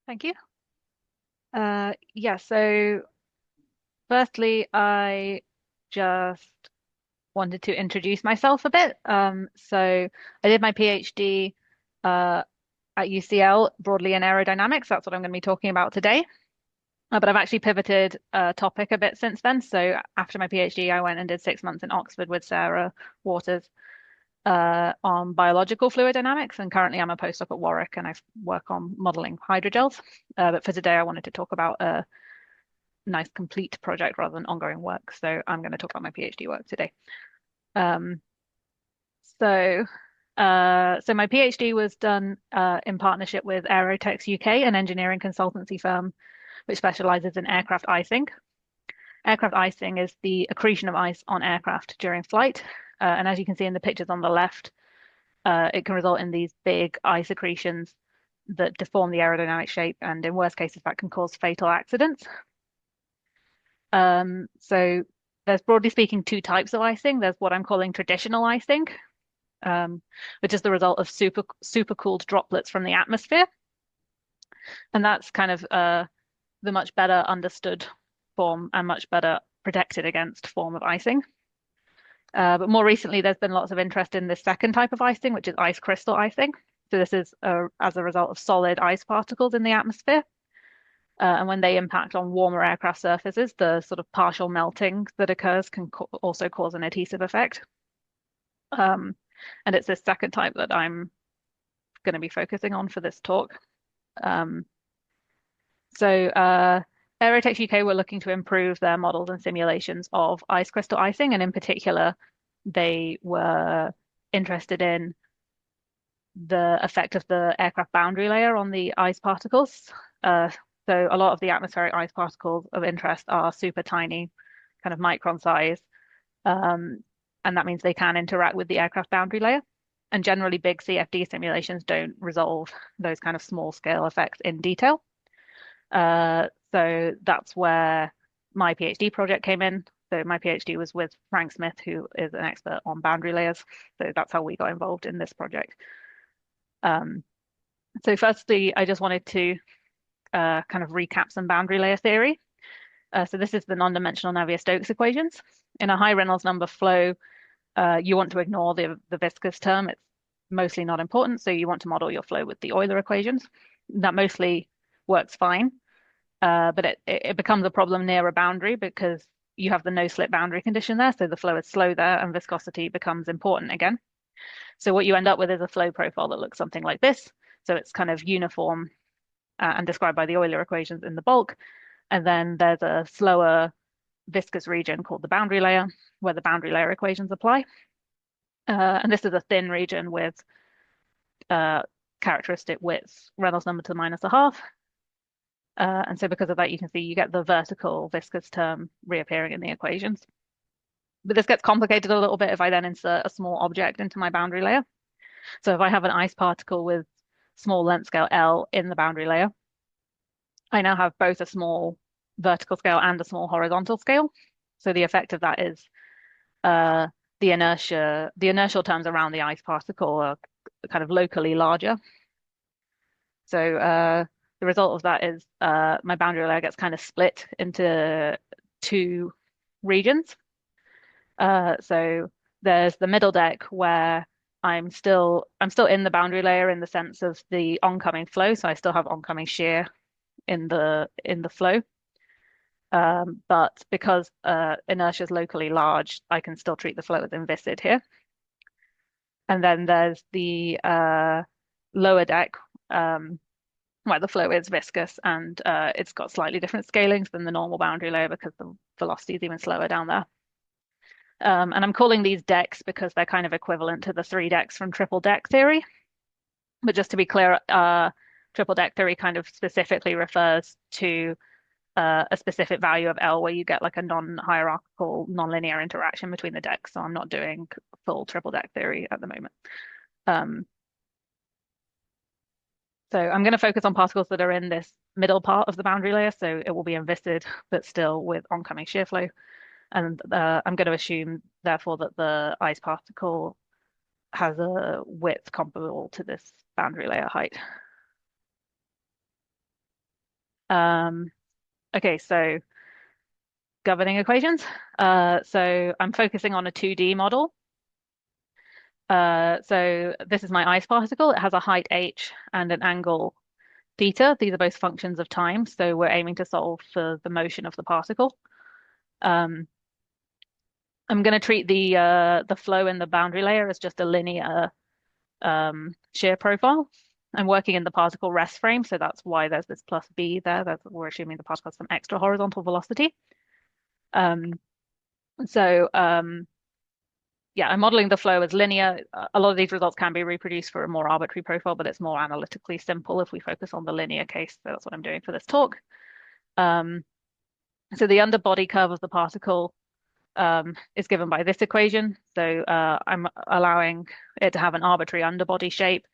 Thank you. Yeah, so firstly, I just wanted to introduce myself a bit. So I did my PhD uh, at UCL broadly in aerodynamics. That's what I'm going to be talking about today. But I've actually pivoted topic a bit since then. So after my PhD, I went and did 6 months in Oxford with Sarah Waters on biological fluid dynamics. And currently I'm a postdoc at Warwick and I work on modeling hydrogels. But for today, I wanted to talk about nice complete project rather than ongoing work. So I'm going to talk about my PhD work today. Um, so so my PhD was done in partnership with Aerotex UK, an engineering consultancy firm which specializes in aircraft icing. Aircraft icing is the accretion of ice on aircraft during flight. And as you can see in the pictures on the left, it can result in these big ice accretions that deform the aerodynamic shape, and in worst cases, that can cause fatal accidents. So there's broadly speaking two types of icing. There's what I'm calling traditional icing, um, which is the result of super cooled droplets from the atmosphere, and that's kind of the much better understood form and much better protected against form of icing. But more recently, there's been lots of interest in this second type of icing, which is ice crystal icing. So this is as a result of solid ice particles in the atmosphere. And when they impact on warmer aircraft surfaces, the sort of partial melting that occurs can also cause an adhesive effect. Um, and it's this second type that I'm going to be focusing on for this talk. Um, so Aerotex UK were looking to improve their models and simulations of ice crystal icing, and in particular, they were interested in the effect of the aircraft boundary layer on the ice particles. Uh, so a lot of the atmospheric ice particles of interest are super tiny, kind of micron size, um, and that means they can interact with the aircraft boundary layer. And generally, big CFD simulations don't resolve those kind of small scale effects in detail. So that's where my PhD project came in. So my PhD was with Frank Smith, who is an expert on boundary layers. So that's how we got involved in this project. Um, so firstly, I just wanted to kind of recap some boundary layer theory. So this is the non-dimensional Navier-Stokes equations. In a high Reynolds number flow, you want to ignore the viscous term. It's mostly not important. So you want to model your flow with the Euler equations. That mostly works fine. But it becomes a problem near a boundary because you have the no slip boundary condition there. So the flow is slow there and viscosity becomes important again. So what you end up with is a flow profile that looks something like this. So it's kind of uniform and described by the Euler equations in the bulk. And then there's a slower viscous region called the boundary layer where the boundary layer equations apply. And this is a thin region with uh, characteristic width Reynolds number to the minus a half. And so because of that, you can see you get the vertical viscous term reappearing in the equations. But this gets complicated a little bit if I then insert a small object into my boundary layer. So if I have an ice particle with small length scale L in the boundary layer, I now have both a small vertical scale and a small horizontal scale. So the effect of that is uh, the inertial terms around the ice particle are kind of locally larger. So the result of that is my boundary layer gets kind of split into two regions. So there's the middle deck where I'm still in the boundary layer in the sense of the oncoming flow. So I still have oncoming shear in the flow. But because inertia is locally large, I can still treat the flow as inviscid here. And then there's the lower deck where the flow is viscous and it's got slightly different scalings than the normal boundary layer because the velocity is even slower down there. And I'm calling these decks because they're kind of equivalent to the three decks from triple deck theory. But just to be clear, triple deck theory kind of specifically refers to a specific value of L where you get like a non-hierarchical, non-linear interaction between the decks. So I'm not doing full triple deck theory at the moment. Um, so I'm going to focus on particles that are in this middle part of the boundary layer. So it will be inviscid, but still with oncoming shear flow. And I'm going to assume, therefore, that the ice particle has a width comparable to this boundary layer height. Okay, so governing equations. So I'm focusing on a 2D model. So this is my ice particle. It has a height h and an angle theta. These are both functions of time. So we're aiming to solve for the motion of the particle. Um, I'm going to treat the flow in the boundary layer as just a linear shear profile. I'm working in the particle rest frame, so that's why there's this plus b there. We're assuming the particle has some extra horizontal velocity. Um, so yeah, I'm modeling the flow as linear. A lot of these results can be reproduced for a more arbitrary profile, but it's more analytically simple if we focus on the linear case. So that's what I'm doing for this talk. So the underbody curve of the particle is given by this equation. So I'm allowing it to have an arbitrary underbody shape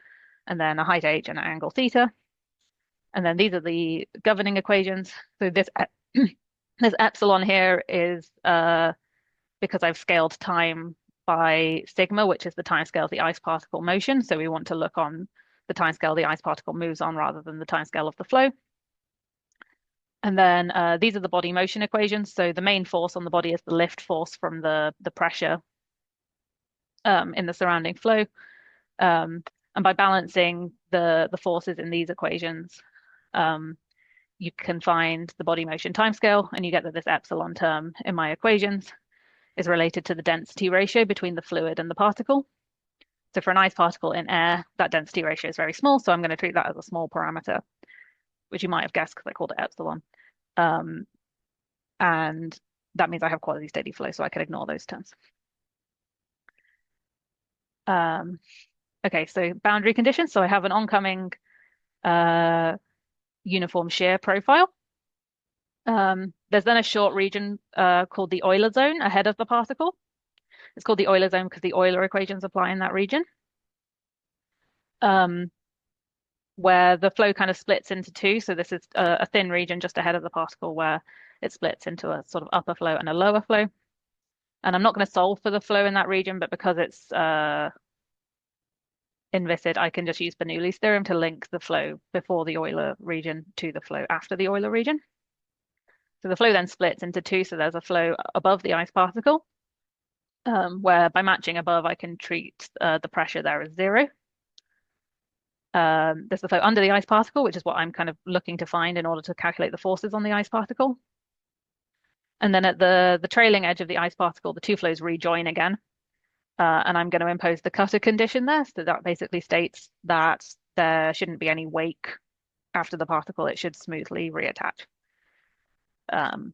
and then a height h and an angle theta. And then these are the governing equations. So this this epsilon here is because I've scaled time by sigma, which is the time scale of the ice particle motion. So we want to look on the time scale the ice particle moves on rather than the time scale of the flow. And then these are the body motion equations. So the main force on the body is the lift force from the pressure in the surrounding flow. And by balancing the forces in these equations, you can find the body motion timescale, and you get that this epsilon term in my equations is related to the density ratio between the fluid and the particle. So for an ice particle in air, that density ratio is very small, so I'm going to treat that as a small parameter, which you might have guessed because I called it epsilon. And that means I have quasi steady flow, so I can ignore those terms. Okay, so boundary conditions. So I have an oncoming uniform shear profile. There's then a short region called the Euler zone ahead of the particle. It's called the Euler zone because the Euler equations apply in that region, where the flow kind of splits into two. So this is a thin region just ahead of the particle where it splits into a sort of upper flow and a lower flow. And I'm not going to solve for the flow in that region, but because it's inviscid, I can just use Bernoulli's theorem to link the flow before the Euler region to the flow after the Euler region. So the flow then splits into two. So there's a flow above the ice particle, where by matching above, I can treat the pressure there as zero. There's the flow under the ice particle, which is what I'm kind of looking to find in order to calculate the forces on the ice particle. And then at the trailing edge of the ice particle, the two flows rejoin again. And I'm going to impose the cutter condition there. So that basically states that there shouldn't be any wake after the particle. It should smoothly reattach. And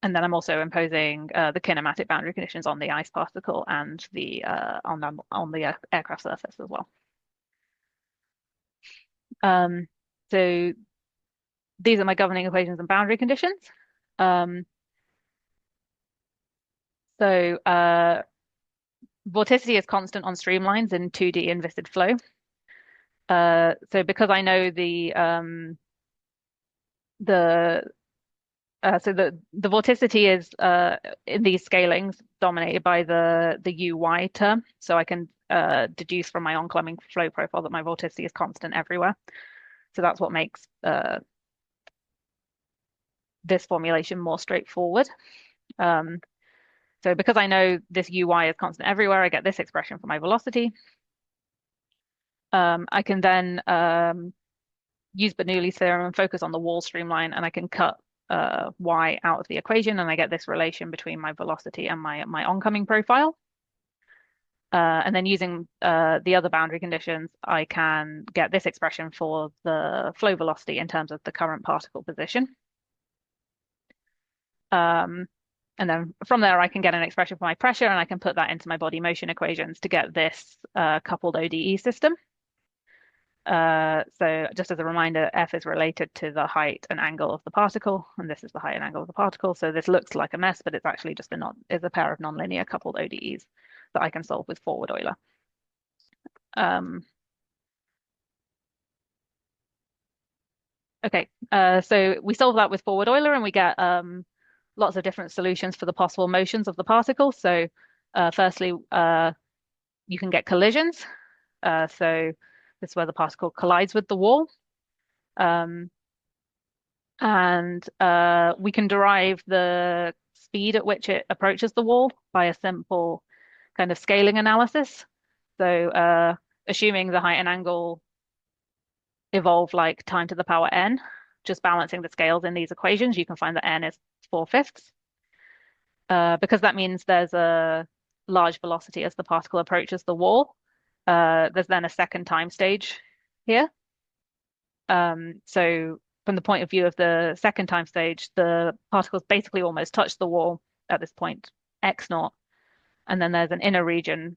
then I'm also imposing the kinematic boundary conditions on the ice particle and the on the aircraft surface as well. So these are my governing equations and boundary conditions. So vorticity is constant on streamlines in 2D inviscid flow. So because I know the vorticity is in these scalings dominated by the uy term, so I can deduce from my oncoming flow profile that my vorticity is constant everywhere. So that's what makes this formulation more straightforward. So because I know this uy is constant everywhere, I get this expression for my velocity. I can then use Bernoulli's theorem and focus on the wall streamline, and I can cut y out of the equation, and I get this relation between my velocity and my oncoming profile. And then using the other boundary conditions, I can get this expression for the flow velocity in terms of the current particle position. And then from there, I can get an expression for my pressure, and I can put that into my body motion equations to get this coupled ODE system. So just as a reminder, F is related to the height and angle of the particle, and this is the height and angle of the particle. So this looks like a mess, but it's actually just a pair of nonlinear coupled ODEs that I can solve with forward Euler. Okay, so we solve that with forward Euler, and we get lots of different solutions for the possible motions of the particle. So firstly, you can get collisions. So this is where the particle collides with the wall. And we can derive the speed at which it approaches the wall by a simple kind of scaling analysis. So assuming the height and angle evolve like time to the power n, just balancing the scales in these equations, you can find that n is 4/5. Because that means there's a large velocity as the particle approaches the wall. There's then a second time stage here. So from the point of view of the second time stage, the particles basically almost touch the wall at this point, x naught. And then there's an inner region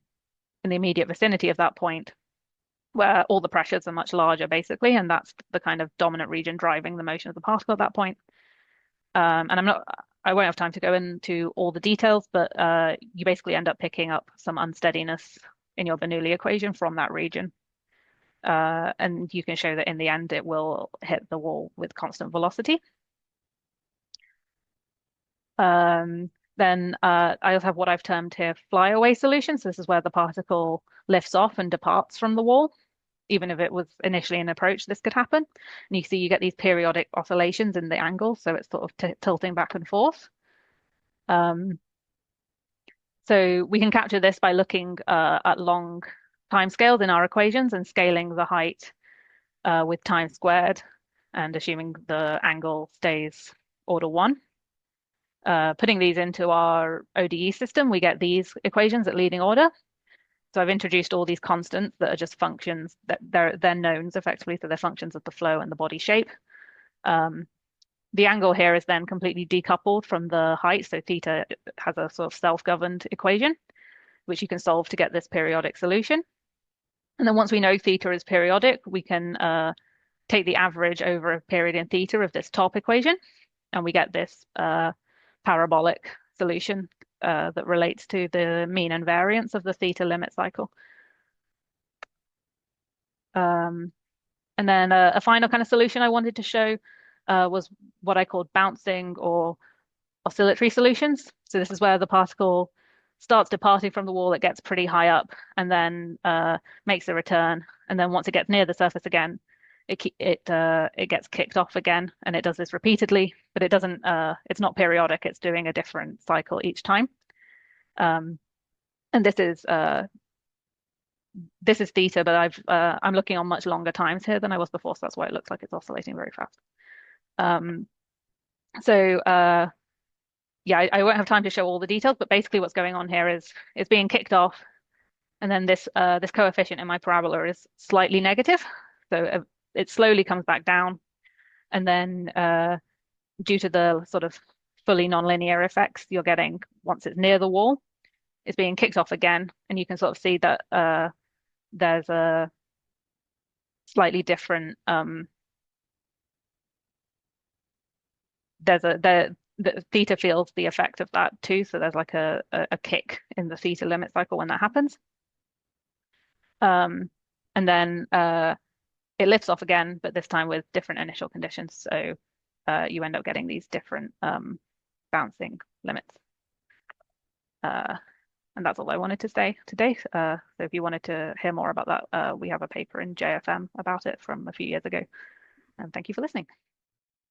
in the immediate vicinity of that point where all the pressures are much larger, basically, and that's the kind of dominant region driving the motion of the particle at that point. And I won't have time to go into all the details, but you basically end up picking up some unsteadiness in your Bernoulli equation from that region. And you can show that in the end it will hit the wall with constant velocity. Then I also have what I've termed here flyaway solutions. This is where the particle lifts off and departs from the wall. Even if it was initially an approach, this could happen. And you see you get these periodic oscillations in the angle, so it's sort of tilting back and forth. So we can capture this by looking at long timescales in our equations and scaling the height with time squared and assuming the angle stays order 1. Putting these into our ODE system, we get these equations at leading order. So I've introduced all these constants that are just functions that they're knowns effectively, so they're functions of the flow and the body shape. The angle here is then completely decoupled from the height, so theta has a sort of self-governed equation, which you can solve to get this periodic solution. And then once we know theta is periodic, we can take the average over a period in theta of this top equation, and we get this parabolic solution that relates to the mean and variance of the theta limit cycle. And then a final kind of solution I wanted to show was what I called bouncing or oscillatory solutions. So this is where the particle starts departing from the wall, it gets pretty high up, and then makes a return. And then once it gets near the surface again, it gets kicked off again, and it does this repeatedly, but it doesn't. It's not periodic. It's doing a different cycle each time. And this is theta, but I'm looking on much longer times here than I was before, so that's why it looks like it's oscillating very fast. Yeah, I won't have time to show all the details, but basically what's going on here is it's being kicked off, and then this coefficient in my parabola is slightly negative, so it slowly comes back down, and then due to the sort of fully nonlinear effects you're getting once it's near the wall, it's being kicked off again, and you can sort of see that there's a slightly different the theta feels the effect of that too, so there's like a kick in the theta limit cycle when that happens. And then it lifts off again, but this time with different initial conditions. So you end up getting these different bouncing limits. And that's all I wanted to say today. So if you wanted to hear more about that, we have a paper in JFM about it from a few years ago. And thank you for listening.